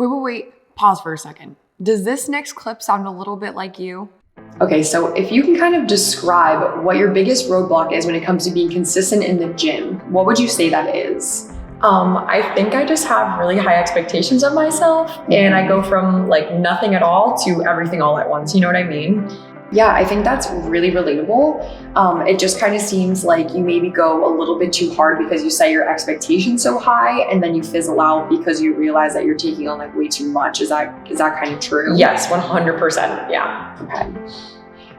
Wait, pause for a second. Does this next clip sound a little bit like you? Okay, so if you can kind of describe what your biggest roadblock is when it comes to being consistent in the gym, what would you say that is? I think I just have really high expectations of myself, and I go from like nothing at all to everything all at once. You know what I mean? Yeah, I think that's really relatable. It just kind of seems like you maybe go a little bit too hard because you set your expectations so high, and then you fizzle out because you realize that you're taking on like way too much. Is that kind of true? Yes, 100%. Yeah. Okay.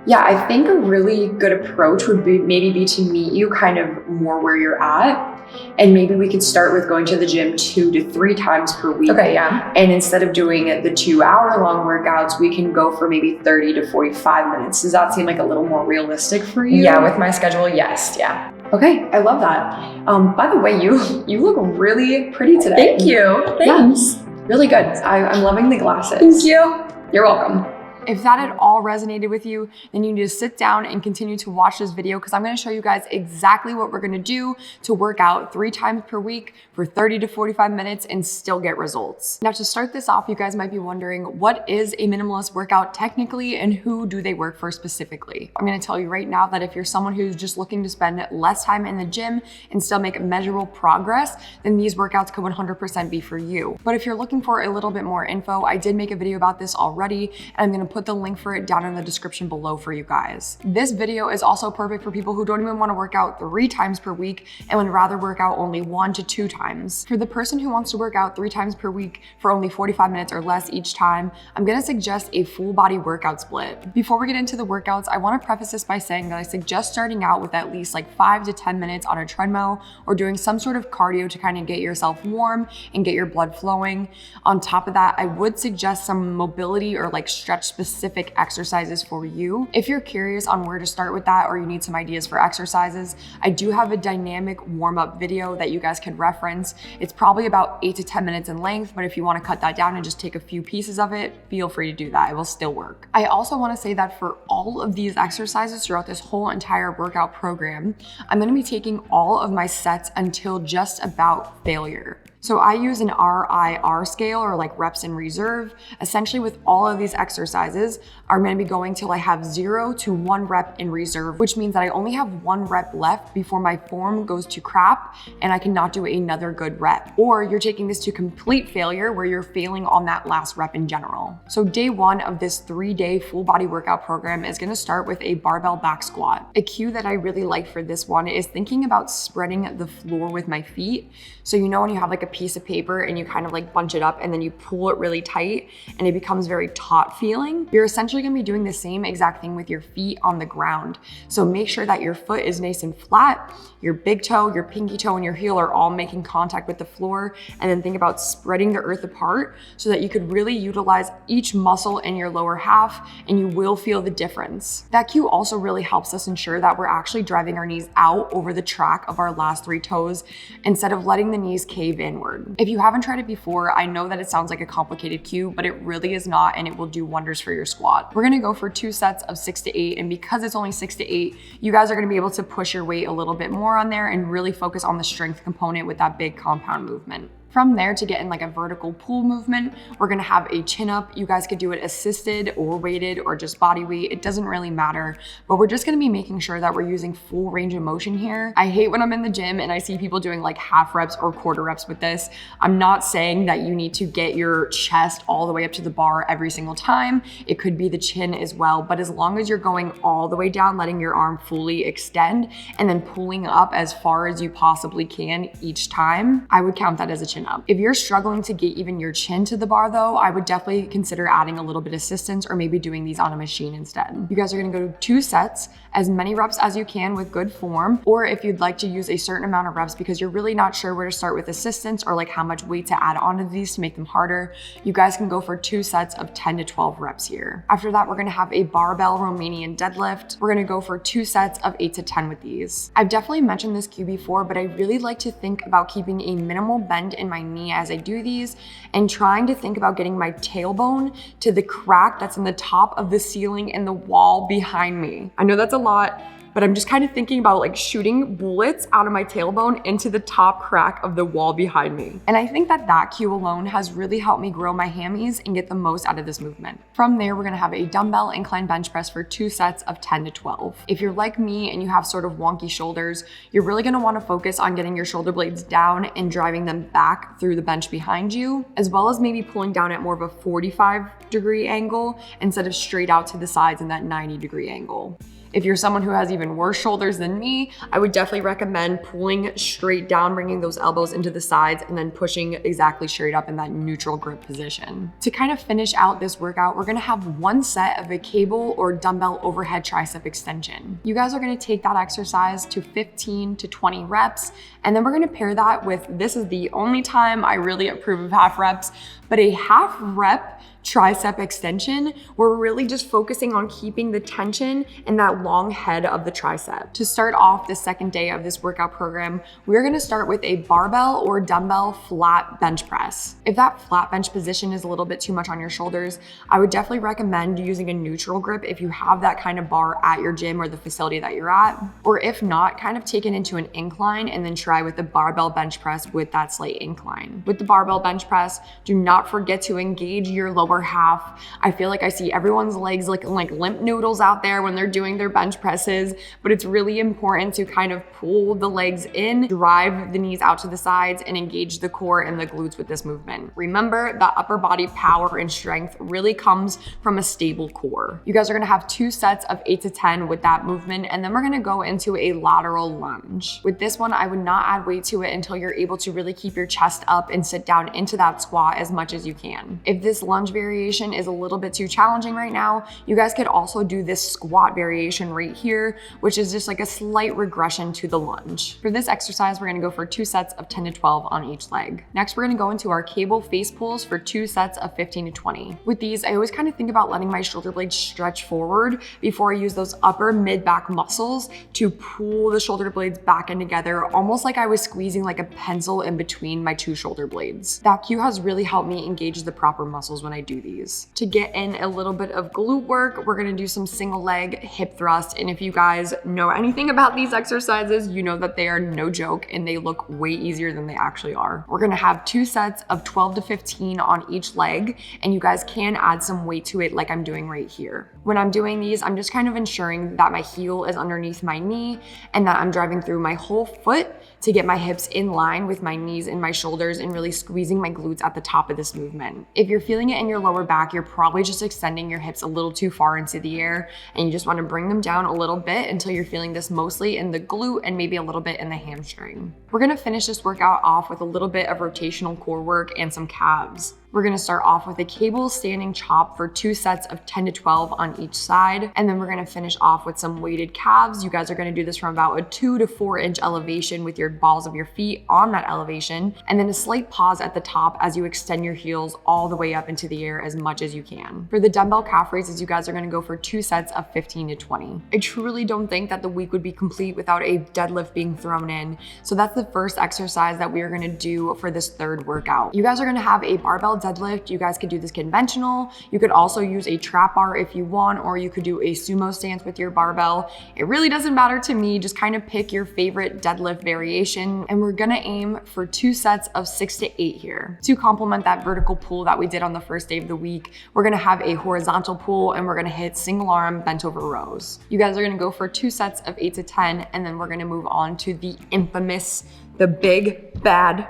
Yeah, I think a really good approach would be to meet you kind of more where you're at. And maybe we could start with going to the gym 2 to 3 times per week. Okay, yeah. And instead of doing the 2-hour-long workouts, we can go for maybe 30 to 45 minutes. Does that seem like a little more realistic for you? Yeah, with my schedule, yes, yeah. Okay, I love that. By the way, you look really pretty today. Thank you. Thanks. Yeah, really good. I'm loving the glasses. Thank you. You're welcome. If that at all resonated with you, then you need to sit down and continue to watch this video because I'm going to show you guys exactly what we're going to do to work out 3 times per week for 30 to 45 minutes and still get results. Now, to start this off, you guys might be wondering, what is a minimalist workout technically and who do they work for specifically? I'm going to tell you right now that if you're someone who's just looking to spend less time in the gym and still make measurable progress, then these workouts could 100% be for you. But if you're looking for a little bit more info, I did make a video about this already, and I'm going to put the link for it down in the description below for you guys. This video is also perfect for people who don't even want to work out 3 times per week and would rather work out only 1 to 2 times. For the person who wants to work out 3 times per week for only 45 minutes or less each time, I'm going to suggest a full body workout split. Before we get into the workouts, I want to preface this by saying that I suggest starting out with at least like 5 to 10 minutes on a treadmill or doing some sort of cardio to kind of get yourself warm and get your blood flowing. On top of that, I would suggest some mobility or like stretch specific exercises for you. If you're curious on where to start with that or you need some ideas for exercises, I do have a dynamic warm-up video that you guys can reference. It's probably about 8 to 10 minutes in length, but if you want to cut that down and just take a few pieces of it, feel free to do that. It will still work. I also want to say that for all of these exercises throughout this whole entire workout program, I'm going to be taking all of my sets until just about failure. So I use an RIR scale, or like reps in reserve. Essentially with all of these exercises, I'm gonna be going till I have 0 to 1 rep in reserve, which means that I only have 1 rep left before my form goes to crap and I cannot do another good rep. Or you're taking this to complete failure where you're failing on that last rep in general. So day 1 of this 3-day full body workout program is gonna start with a barbell back squat. A cue that I really like for this one is thinking about spreading the floor with my feet. So you know when you have like a piece of paper and you kind of like bunch it up and then you pull it really tight and it becomes very taut feeling, you're essentially gonna be doing the same exact thing with your feet on the ground. So make sure that your foot is nice and flat, your big toe, your pinky toe, and your heel are all making contact with the floor, and then think about spreading the earth apart so that you could really utilize each muscle in your lower half and you will feel the difference. That cue also really helps us ensure that we're actually driving our knees out over the track of our last 3 toes instead of letting the knees cave inward. If you haven't tried it before, I know that it sounds like a complicated cue, but it really is not, and it will do wonders for your squat. We're gonna go for 2 sets of 6 to 8, and because it's only 6 to 8, you guys are gonna be able to push your weight a little bit more on there and really focus on the strength component with that big compound movement. From there, to get in like a vertical pull movement, we're gonna have a chin up. You guys could do it assisted or weighted or just body weight. It doesn't really matter, but we're just gonna be making sure that we're using full range of motion here. I hate when I'm in the gym and I see people doing like half reps or quarter reps with this. I'm not saying that you need to get your chest all the way up to the bar every single time. It could be the chin as well, but as long as you're going all the way down, letting your arm fully extend and then pulling up as far as you possibly can each time, I would count that as a chin up. If you're struggling to get even your chin to the bar though, I would definitely consider adding a little bit of assistance or maybe doing these on a machine instead. You guys are gonna go 2 sets, as many reps as you can with good form, or if you'd like to use a certain amount of reps because you're really not sure where to start with assistance or like how much weight to add onto these to make them harder, you guys can go for 2 sets of 10 to 12 reps here. After that, we're gonna have a barbell Romanian deadlift. We're gonna go for 2 sets of 8 to 10 with these. I've definitely mentioned this cue before, but I really like to think about keeping a minimal bend in my knee as I do these and trying to think about getting my tailbone to the crack that's in the top of the ceiling and the wall behind me. I know that's a lot, but I'm just kind of thinking about like shooting bullets out of my tailbone into the top crack of the wall behind me. And I think that cue alone has really helped me grow my hammies and get the most out of this movement. From there, we're gonna have a dumbbell incline bench press for 2 sets of 10 to 12. If you're like me and you have sort of wonky shoulders, you're really gonna wanna focus on getting your shoulder blades down and driving them back through the bench behind you, as well as maybe pulling down at more of a 45-degree angle instead of straight out to the sides in that 90-degree angle. If you're someone who has even worse shoulders than me, I would definitely recommend pulling straight down, bringing those elbows into the sides, and then pushing exactly straight up in that neutral grip position. To kind of finish out this workout, we're gonna have 1 set of a cable or dumbbell overhead tricep extension. You guys are gonna take that exercise to 15 to 20 reps, and then we're gonna pair that with, this is the only time I really approve of half reps, but a half rep tricep extension, we're really just focusing on keeping the tension in that long head of the tricep. To start off the second day of this workout program, we're gonna start with a barbell or dumbbell flat bench press. If that flat bench position is a little bit too much on your shoulders, I would definitely recommend using a neutral grip if you have that kind of bar at your gym or the facility that you're at. Or if not, kind of take it into an incline and then try with the barbell bench press with that slight incline. With the barbell bench press, do not forget to engage your lower half. I feel like I see everyone's legs looking like limp noodles out there when they're doing their bench presses, but it's really important to kind of pull the legs in, drive the knees out to the sides, and engage the core and the glutes with this movement. Remember that upper body power and strength really comes from a stable core. You guys are gonna have 2 sets of 8 to 10 with that movement, and then we're gonna go into a lateral lunge. With this one, I would not add weight to it until you're able to really keep your chest up and sit down into that squat as much as you can. If this lunge variation is a little bit too challenging right now, you guys could also do this squat variation right here, which is just like a slight regression to the lunge. For this exercise, we're gonna go for 2 sets of 10 to 12 on each leg. Next, we're gonna go into our cable face pulls for 2 sets of 15 to 20. With these, I always kind of think about letting my shoulder blades stretch forward before I use those upper mid-back muscles to pull the shoulder blades back in together, almost like I was squeezing like a pencil in between my 2 shoulder blades. That cue has really helped me engage the proper muscles when I do these. To get in a little bit of glute work, we're gonna do some single leg hip thrust. And if you guys know anything about these exercises, you know that they are no joke and they look way easier than they actually are. We're gonna have 2 sets of 12 to 15 on each leg, and you guys can add some weight to it like I'm doing right here. When I'm doing these, I'm just kind of ensuring that my heel is underneath my knee and that I'm driving through my whole foot to get my hips in line with my knees and my shoulders and really squeezing my glutes at the top of this movement. If you're feeling it in your lower back, you're probably just extending your hips a little too far into the air, and you just want to bring them down a little bit until you're feeling this mostly in the glute and maybe a little bit in the hamstring. We're gonna finish this workout off with a little bit of rotational core work and some calves. We're gonna start off with a cable standing chop for 2 sets of 10 to 12 on each side. And then we're gonna finish off with some weighted calves. You guys are gonna do this from about a 2 to 4 inch elevation with your balls of your feet on that elevation. And then a slight pause at the top as you extend your heels all the way up into the air as much as you can. For the dumbbell calf raises, you guys are gonna go for 2 sets of 15 to 20. I truly don't think that the week would be complete without a deadlift being thrown in. So that's the first exercise that we are gonna do for this 3rd workout. You guys are gonna have a barbell deadlift. You guys could do this conventional. You could also use a trap bar if you want, or you could do a sumo stance with your barbell. It really doesn't matter to me. Just kind of pick your favorite deadlift variation. And we're gonna aim for 2 sets of 6 to 8 here. To complement that vertical pull that we did on the first day of the week, we're gonna have a horizontal pull and we're gonna hit single arm bent over rows. You guys are gonna go for 2 sets of 8 to 10, and then we're gonna move on to the infamous, the big, bad,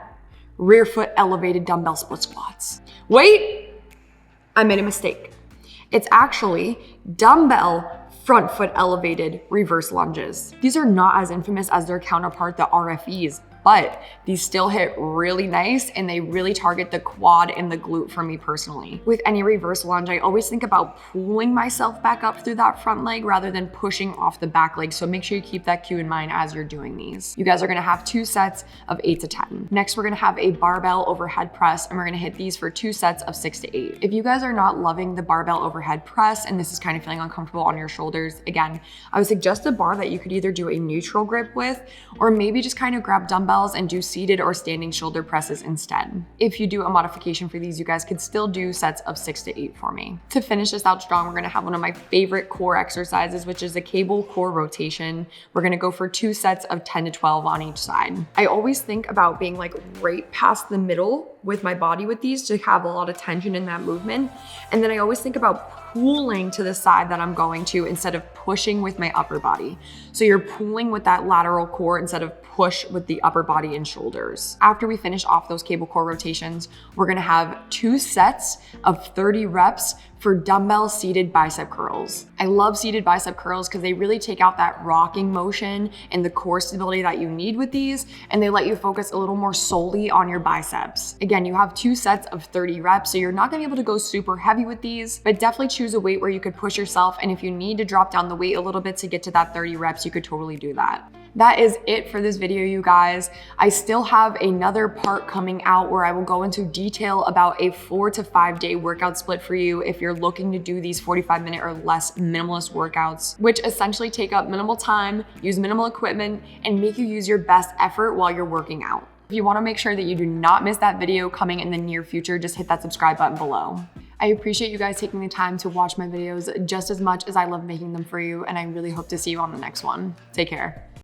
rear foot elevated dumbbell split squats. Wait, I made a mistake. It's actually dumbbell front foot elevated reverse lunges. These are not as infamous as their counterpart, the RFEs, but these still hit really nice and they really target the quad and the glute for me personally. With any reverse lunge, I always think about pulling myself back up through that front leg rather than pushing off the back leg. So make sure you keep that cue in mind as you're doing these. You guys are gonna have 2 sets of 8 to 10. Next, we're gonna have a barbell overhead press, and we're gonna hit these for 2 sets of 6 to 8. If you guys are not loving the barbell overhead press and this is kind of feeling uncomfortable on your shoulders, again, I would suggest a bar that you could either do a neutral grip with, or maybe just kind of grab dumbbell dumbbells and do seated or standing shoulder presses instead. If you do a modification for these, you guys could still do sets of 6 to 8 for me. To finish this out strong, we're gonna have one of my favorite core exercises, which is a cable core rotation. We're gonna go for 2 sets of 10 to 12 on each side. I always think about being like right past the middle with my body with these to have a lot of tension in that movement. And then I always think about pulling to the side that I'm going to instead of pushing with my upper body. So you're pulling with that lateral core instead of push with the upper body and shoulders. After we finish off those cable core rotations, we're gonna have 2 sets of 30 reps for dumbbell seated bicep curls. I love seated bicep curls because they really take out that rocking motion and the core stability that you need with these, and they let you focus a little more solely on your biceps. Again, you have 2 sets of 30 reps, so you're not gonna be able to go super heavy with these, but definitely choose a weight where you could push yourself, and if you need to drop down the weight a little bit to get to that 30 reps, you could totally do that. That is it for this video, you guys. I still have another part coming out where I will go into detail about a 4 to 5 day workout split for you if you're looking to do these 45-minute or less minimalist workouts, which essentially take up minimal time, use minimal equipment, and make you use your best effort while you're working out. If you wanna make sure that you do not miss that video coming in the near future, just hit that subscribe button below. I appreciate you guys taking the time to watch my videos just as much as I love making them for you, and I really hope to see you on the next one. Take care.